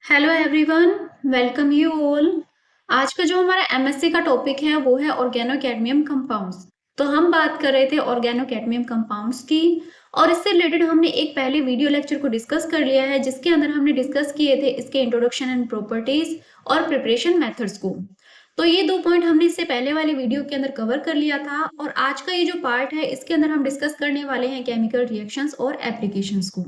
Hello everyone, welcome you all. आज का जो हमारा एमएससी का टॉपिक है वो है ऑर्गेनो कैडमियम कंपाउंड्स। तो हम बात कर रहे थे ऑर्गेनो कैडमियम कंपाउंड्स की, और इससे रिलेटेड हमने एक पहले वीडियो लेक्चर को डिस्कस कर लिया है जिसके अंदर हमने डिस्कस किए थे इसके इंट्रोडक्शन एंड प्रॉपर्टीज और प्रिपरेशन मेथड्स को। तो ये दो पॉइंट हमने इससे पहले वाले वीडियो के अंदर कवर कर लिया था, और आज का ये जो पार्ट है इसके अंदर हम डिस्कस करने वाले हैं केमिकल रिएक्शंस और एप्लीकेशंस को।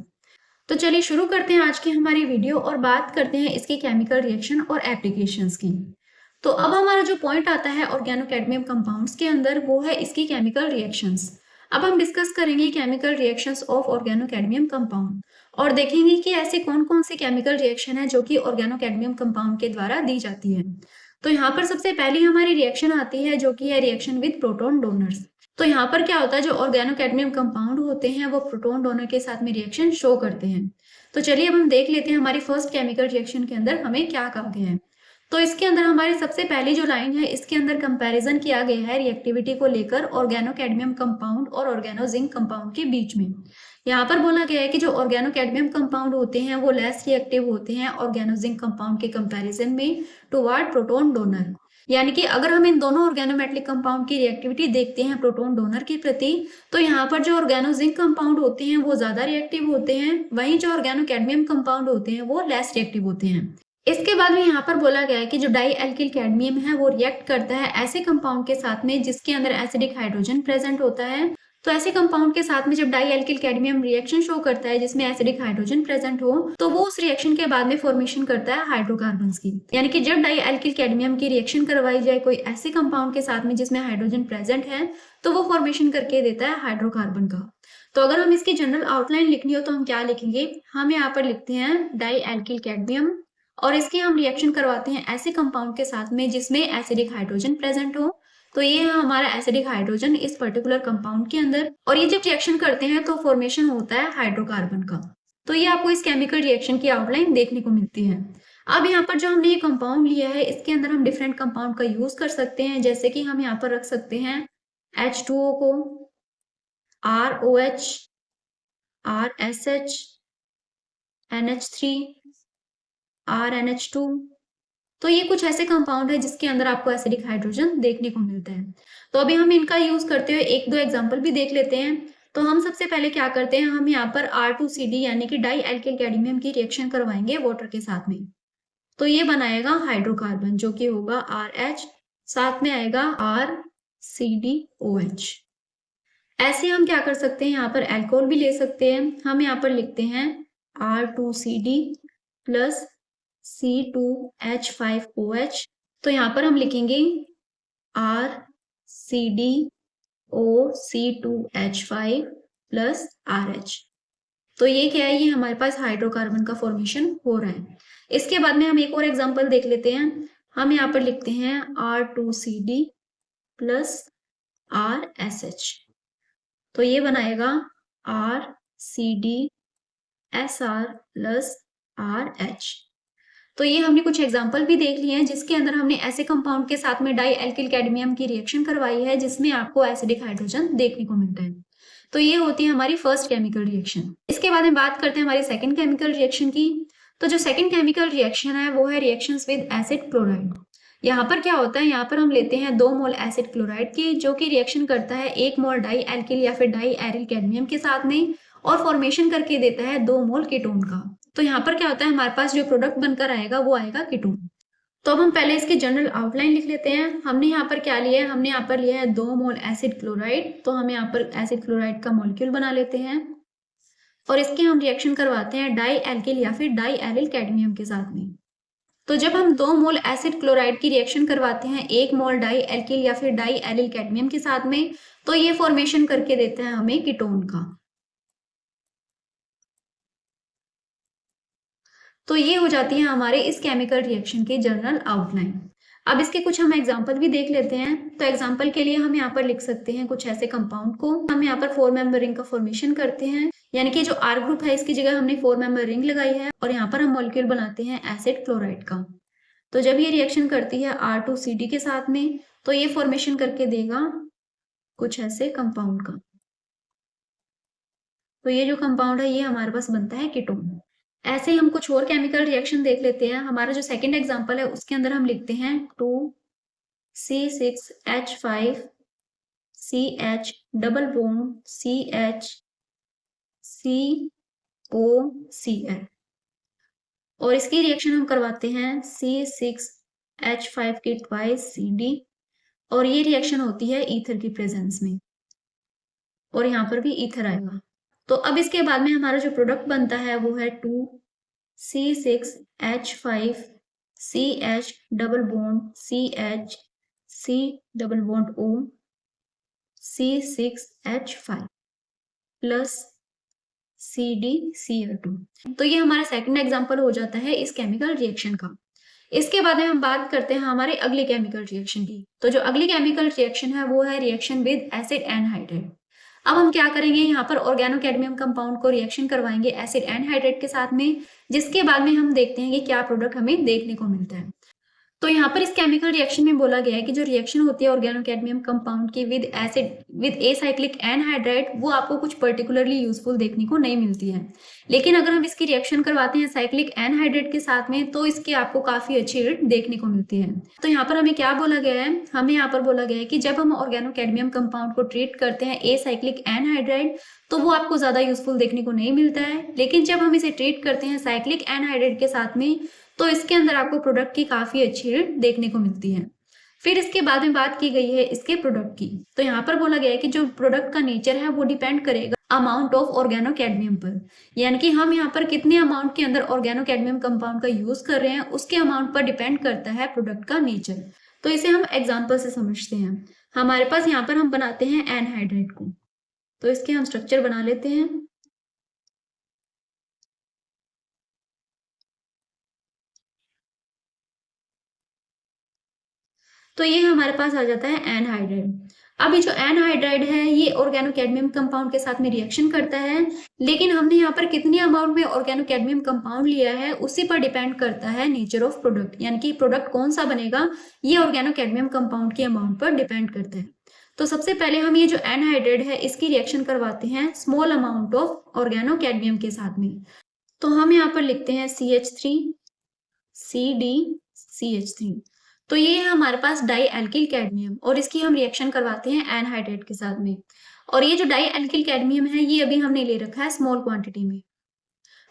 तो चलिए शुरू करते हैं आज की हमारी वीडियो और बात करते हैं इसके केमिकल रिएक्शन और एप्लीकेशंस की। तो अब हमारा जो पॉइंट आता है ऑर्गेनो कैडमियम कंपाउंड्स के अंदर वो है इसकी केमिकल रिएक्शंस। अब हम डिस्कस करेंगे chemical reactions of organo cadmium compound और देखेंगे कि ऐसे कौन कौन से केमिकल रिएक्शन है जो कि ऑर्गेनो कैडमियम कंपाउंड के द्वारा दी जाती है। तो यहाँ पर सबसे पहली हमारी रिएक्शन आती है जो कि है रिएक्शन विद प्रोटॉन डोनर्स। तो यहाँ पर क्या होता है, जो ऑर्गेनो कैडमियम कंपाउंड होते हैं वो प्रोटॉन डोनर के साथ में रिएक्शन शो करते हैं। तो चलिए अब हम देख लेते हैं हमारी फर्स्ट केमिकल रिएक्शन के अंदर हमें क्या कहा गया है। तो इसके अंदर हमारी सबसे पहली जो लाइन है इसके अंदर कंपैरिजन किया गया है रिएक्टिविटी को लेकर ऑर्गेनो कैडमियम कंपाउंड और ऑर्गेनो जिंक कंपाउंड के बीच में। यहाँ पर बोला गया है कि जो ऑर्गेनो कैडमियम कंपाउंड होते हैं वो लेस रिएक्टिव होते हैं ऑर्गेनो जिंक कंपाउंड के कंपैरिजन में टुवर्ड प्रोटॉन डोनर। यानी कि अगर हम इन दोनों ऑर्गेनोमेटेलिक कंपाउंड की रिएक्टिविटी देखते हैं प्रोटॉन डोनर के प्रति, तो यहाँ पर जो ऑर्गेनो जिंक कंपाउंड होते हैं वो ज्यादा रिएक्टिव होते हैं, वहीं जो ऑर्गेनो कैडमियम कंपाउंड होते हैं वो लेस रिएक्टिव होते हैं। इसके बाद में यहाँ पर बोला गया है कि जो डाई एल्किल कैडमियम है वो रिएक्ट करता है ऐसे कंपाउंड के साथ में जिसके अंदर एसिडिक हाइड्रोजन प्रेजेंट होता है। तो ऐसे कंपाउंड के साथ में जब dialkyl cadmium reaction show करता है जिसमें एसिडिक हाइड्रोजन प्रेजेंट हो, तो वो उस रिएक्शन के बाद में फॉर्मेशन करता है हाइड्रोकार्बन्स की। यानी कि जब डाई एल्किल कैडमियम की रिएक्शन करवाई जाए कोई ऐसे कंपाउंड के साथ में जिसमें हाइड्रोजन प्रेजेंट है, तो वो फॉर्मेशन करके देता है हाइड्रोकार्बन का। तो अगर हम इसकी जनरल आउटलाइन लिखनी हो तो हम क्या लिखेंगे, हम यहाँ पर लिखते हैं डाई एल्किल कैडमियम, और इसकी हम रिएक्शन करवाते हैं ऐसे कंपाउंड के साथ में जिसमें एसिडिक हाइड्रोजन प्रेजेंट हो। तो ये है हमारा एसिडिक हाइड्रोजन इस पर्टिकुलर कंपाउंड के अंदर, और ये जब रिएक्शन करते हैं तो फॉर्मेशन होता है हाइड्रोकार्बन का। तो ये आपको इस केमिकल रिएक्शन की आउटलाइन देखने को मिलती है। अब यहाँ पर जो हमने ये कंपाउंड लिया है इसके अंदर हम डिफरेंट कंपाउंड का यूज कर सकते हैं, जैसे कि हम यहाँ पर रख सकते हैं H2O को, ROH, RSH, NH3, RNH2। तो ये कुछ ऐसे कंपाउंड है जिसके अंदर आपको एसिडिक हाइड्रोजन देखने को मिलता है। तो अभी हम इनका यूज करते हुए एक दो एग्जांपल भी देख लेते हैं। तो हम सबसे पहले क्या करते हैं, हम यहाँ पर R2CD यानी कि डाई एल्किल कैडमियम की रिएक्शन करवाएंगे वाटर के साथ में। तो ये बनाएगा हाइड्रोकार्बन जो कि होगा RH, साथ में आएगा RCDOH। ऐसे हम क्या कर सकते हैं, यहाँ पर एल्कोहल भी ले सकते हैं। हम यहाँ पर लिखते हैं R2CD प्लस C2H5OH। तो यहाँ पर हम लिखेंगे RCDOC2H5 प्लस RH। तो ये क्या है, ये हमारे पास हाइड्रोकार्बन का फॉर्मेशन हो रहा है। इसके बाद में हम एक और एग्जांपल देख लेते हैं। हम यहाँ पर लिखते हैं R2CD प्लस RSH। तो ये बनाएगा RCDSR प्लस RH। तो ये हमने कुछ एग्जाम्पल भी देख लिए हैं जिसके अंदर हमने ऐसे कंपाउंड के साथ में डाई एल्किल कैडमियम की रिएक्शन करवाई है जिसमें आपको एसिडिक हाइड्रोजन देखने को मिलता है। तो ये होती है हमारी फर्स्ट केमिकल रिएक्शन। इसके बाद में बात करते हैं हमारी सेकंड केमिकल रिएक्शन की। तो जो सेकंड केमिकल रिएक्शन है वो है रिएक्शंस विद एसिड क्लोराइड। यहाँ पर क्या होता है, यहाँ पर हम लेते हैं 2 मोल एसिड क्लोराइड की जो कि रिएक्शन करता है 1 मोल डाई एल्किल या फिर डाई एरिल कैडमियम के साथ में, और फॉर्मेशन करके देता है 2 मोल कीटोन का। तो यहाँ पर क्या होता है, हमारे पास जो प्रोडक्ट बनकर आएगा वो आएगा कीटोन। तो अब हम पहले इसकी जनरल आउटलाइन लिख लेते हैं। हमने यहाँ पर क्या लिया है, हमने यहाँ पर लिया है 2 मोल एसिड क्लोराइड। तो हम यहाँ पर एसिड क्लोराइड का मॉलिक्यूल बना लेते हैं, और इसके हम रिएक्शन करवाते हैं डाई एल्किल या फिर डाई एरिल कैडमियम के साथ में। तो जब हम 2 मोल एसिड क्लोराइड की रिएक्शन करवाते हैं 1 मोल डाई एल्किल या फिर डाई एरिल कैडमियम के साथ में, तो ये फॉर्मेशन करके देता है हमें कीटोन का। तो ये हो जाती है हमारे इस केमिकल रिएक्शन की जनरल आउटलाइन। अब इसके कुछ हम एग्जांपल भी देख लेते हैं। तो एग्जांपल के लिए हम यहाँ पर लिख सकते हैं कुछ ऐसे कंपाउंड को। हम यहाँ पर 4 मेंबर रिंग का फॉर्मेशन करते हैं, यानी कि जो R ग्रुप है इसकी जगह हमने 4 मेंबर रिंग लगाई है, और यहाँ पर हम मॉलिक्यूल बनाते हैं एसिड क्लोराइड का। तो जब ये रिएक्शन करती है R2CD के साथ में, तो ये फॉर्मेशन करके देगा कुछ ऐसे कंपाउंड का। तो ये जो कंपाउंड है ये हमारे पास बनता है कीटोन। ऐसे ही हम कुछ और केमिकल रिएक्शन देख लेते हैं। हमारा जो सेकंड एग्जांपल है उसके अंदर हम लिखते हैं 2C6H5 CH double bond CH COCl, और इसकी रिएक्शन हम करवाते हैं C6H5 की ट्वाइस CD, और ये रिएक्शन होती है ईथर की प्रेजेंस में, और यहाँ पर भी ईथर आएगा। तो अब इसके बाद में हमारा जो प्रोडक्ट बनता है वो है 2C6H5 CH double bond CH C double bond O C6H5 plus CdCl2। तो ये हमारा सेकंड एग्जांपल हो जाता है इस केमिकल रिएक्शन का। इसके बाद में हम बात करते हैं हमारे अगली केमिकल रिएक्शन की। तो जो अगली केमिकल रिएक्शन है वो है रिएक्शन विद एसिड एनहाइड्राइड। अब हम क्या करेंगे, यहाँ पर ऑर्गेनो कैडमियम कंपाउंड को रिएक्शन करवाएंगे एसिड एनहाइड्राइड के साथ में, जिसके बाद में हम देखते हैं कि क्या प्रोडक्ट हमें देखने को मिलता है। तो यहाँ पर इस केमिकल रिएक्शन में बोला गया है कि जो रिएक्शन होती है ऑर्गेनो कैडमियम कंपाउंड की with acid with acyclic anhydride, वो आपको कुछ पर्टिकुलरली यूजफुल देखने को नहीं मिलती है। लेकिन अगर हम इसकी रिएक्शन करवाते हैं साइक्लिक एनहाइड्राइड के साथ में, तो इसके आपको काफी अच्छी रिजल्ट देखने को मिलती है। तो यहाँ पर हमें क्या बोला गया है, हमें यहाँ पर बोला गया है कि जब हम ऑर्गेनो कैडमियम कंपाउंड को ट्रीट करते हैं एसाइक्लिक एनहाइड्राइड, तो वो आपको ज्यादा यूजफुल देखने को नहीं मिलता है। लेकिन जब हम इसे ट्रीट करते हैं साइक्लिक एनहाइड्राइड के साथ में, तो इसके अंदर आपको प्रोडक्ट की काफी अच्छी रिजल्ट देखने को मिलती है। फिर इसके बाद में बात की गई है इसके प्रोडक्ट की। तो यहाँ पर बोला गया है कि जो प्रोडक्ट का नेचर है वो डिपेंड करेगा अमाउंट ऑफ ऑर्गेनो कैडमियम पर, यानी कि हम यहाँ पर कितने अमाउंट के अंदर ऑर्गेनो कैडमियम कंपाउंड का यूज कर रहे हैं उसके अमाउंट पर डिपेंड करता है प्रोडक्ट का नेचर। तो इसे हम एग्जाम्पल से समझते हैं। हमारे पास यहाँ पर हम बनाते हैं एनहाइड्राइड को, तो इसके हम स्ट्रक्चर बना लेते हैं। तो ये हमारे पास आ जाता है एनहाइड्राइड। अब ये जो एनहाइड्राइड है ये ऑर्गेनो कैडमियम कंपाउंड के साथ में रिएक्शन करता है, लेकिन हमने यहाँ पर कितनी अमाउंट में ऑर्गेनो कैडमियम कंपाउंड लिया है उसी पर डिपेंड करता है नेचर ऑफ प्रोडक्ट, यानी कि प्रोडक्ट कौन सा बनेगा ये ऑर्गेनो कैडमियम कंपाउंड की अमाउंट पर डिपेंड करता है। तो सबसे पहले हम ये जो एनहाइड्राइड है इसकी रिएक्शन करवाते हैं small amount of organo cadmium के साथ में। तो हम यहाँ पर लिखते हैं CH3 CdCH3। तो ये है हमारे पास डाई एल्किल कैडमियम, और इसकी हम रिएक्शन करवाते हैं एनहाइड्राइड के साथ में। और ये जो डाई एल्किल कैडमियम है ये अभी हमने ले रखा है स्मॉल क्वांटिटी में।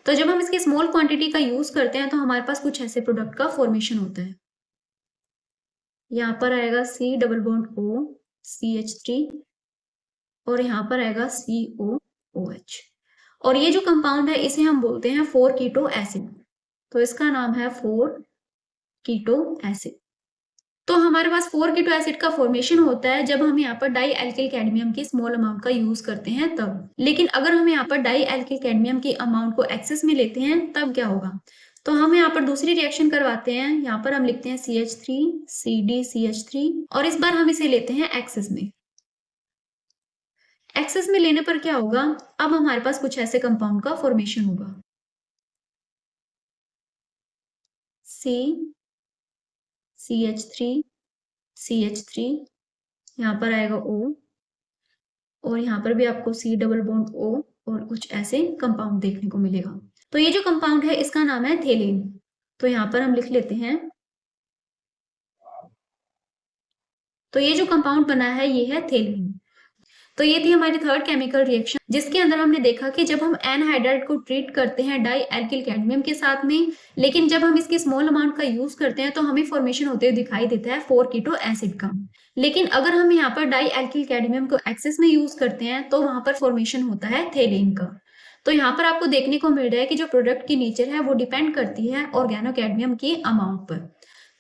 तो जब हम इसकी स्मॉल क्वांटिटी का यूज करते हैं तो हमारे पास कुछ ऐसे प्रोडक्ट का फॉर्मेशन होता है। यहाँ पर आएगा C double bond O CH3, और यहाँ पर आएगा COOH। और ये जो कंपाउंड है इसे हम बोलते हैं 4 कीटो एसिड। तो इसका नाम है 4 कीटो एसिड। तो हमारे पास 4 कीटो एसिड का फॉर्मेशन होता है जब हम यहाँ पर डाई एल्किल कैडमियम की स्मॉल अमाउंट का यूज करते हैं तब। लेकिन अगर हम यहाँ पर डाई एल्किल कैडमियम की अमाउंट को एक्सेस में लेते हैं तब क्या होगा, तो हम यहाँ पर दूसरी रिएक्शन करवाते हैं। यहाँ पर हम लिखते हैं CH3 CdCH3, और इस बार हम इसे लेते हैं एक्सेस में। एक्सेस में लेने पर क्या होगा, अब हमारे पास कुछ ऐसे कंपाउंड का फॉर्मेशन होगा। CH3 CH3, यहाँ पर आएगा O, और यहाँ पर भी आपको C डबल बॉन्ड O और कुछ ऐसे कंपाउंड देखने को मिलेगा। तो ये जो कंपाउंड है इसका नाम है थेलिन। तो यहाँ पर हम लिख लेते हैं। तो ये जो कंपाउंड बना है ये है थेलिन। तो ये थी हमारी थर्ड केमिकल रिएक्शन, जिसके अंदर हमने देखा कि जब हम एनहाइड्राइड को ट्रीट करते हैं डाई एल्किल कैडमियम के साथ में, लेकिन जब हम इसकी स्मॉल अमाउंट का यूज करते हैं तो हमें फॉर्मेशन होते हुए दिखाई देता है 4 कीटो एसिड का। लेकिन अगर हम यहाँ पर डाई एल्किल कैडमियम को एक्सेस में यूज करते हैं तो वहां पर फॉर्मेशन होता है थेलिन का। तो यहाँ पर आपको देखने को मिल रहा है कि जो प्रोडक्ट की नेचर है वो डिपेंड करती है ऑर्गेनो कैडमियम की अमाउंट पर।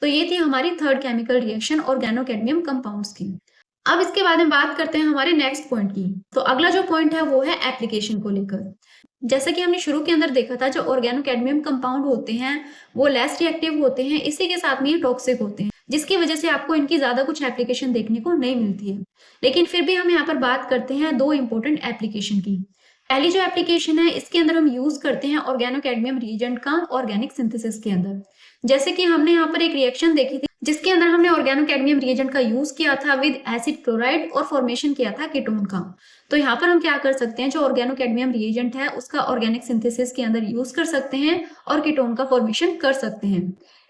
तो ये थी हमारी third chemical reaction organo cadmium compounds की। अब इसके बाद में बात करते हैं हमारे नेक्स्ट पॉइंट की। तो अगला जो पॉइंट है वो है एप्लीकेशन को लेकर। जैसा कि हमने शुरू के अंदर देखा था, जो ऑर्गेनो कैडमियम कंपाउंड होते हैं वो लेस रिएक्टिव होते हैं, इसी के साथ में ये टॉक्सिक होते हैं, जिसकी वजह से आपको इनकी ज्यादा कुछ एप्लीकेशन देखने को नहीं मिलती है। लेकिन फिर भी हम यहाँ पर बात करते हैं 2 इंपॉर्टेंट एप्लीकेशन की। पहली जो एप्लीकेशन है इसके अंदर हम यूज करते हैं ऑर्गेनो कैडमियम रिएजेंट का ऑर्गेनिक सिंथेसिस के अंदर। जैसे कि हमने यहाँ पर एक रिएक्शन देखी थी जिसके अंदर हमने ऑर्गेनो कैडमियम रिएजेंट का यूज किया था विद एसिड क्लोराइड और फॉर्मेशन किया था कीटोन का। तो यहाँ पर हम क्या कर सकते हैं, जो ऑर्गेनो कैडमियम रिएजेंट है उसका ऑर्गेनिक सिंथेसिस के अंदर यूज कर सकते हैं और कीटोन का फॉर्मेशन कर सकते हैं।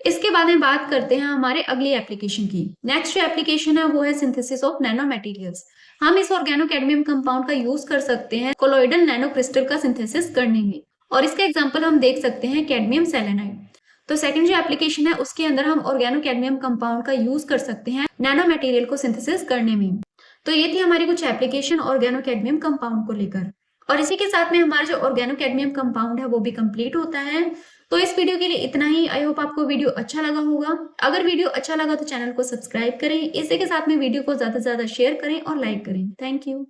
इसके बाद में बात करते हैं हमारे अगली एप्लीकेशन की। नेक्स्ट जो एप्लीकेशन है वो है सिंथेसिस ऑफ नैनो मटेरियल्स। हम इस ऑर्गेनो कैडमियम कंपाउंड का यूज कर सकते हैं कोलोइडल नैनो क्रिस्टल का सिंथेसिस करने में, और इसका एग्जांपल हम देख सकते हैं कैडमियम सेलेनाइड। तो सेकंड जो एप्लीकेशन है उसके अंदर हम ऑर्गेनो कैडमियम कंपाउंड का यूज कर सकते हैं नैनो मटेरियल को सिंथेसिस करने में। तो ये थी हमारी कुछ एप्लीकेशन ऑर्गेनो कैडमियम कंपाउंड को लेकर, और इसी के साथ में हमारा जो ऑर्गेनो कैडमियम कंपाउंड है वो भी कंप्लीट होता है। तो इस वीडियो के लिए इतना ही। आई होप आपको वीडियो अच्छा लगा होगा। अगर वीडियो अच्छा लगा तो चैनल को सब्सक्राइब करें, इसी के साथ में वीडियो को ज्यादा से ज्यादा शेयर करें और लाइक करें। Thank you.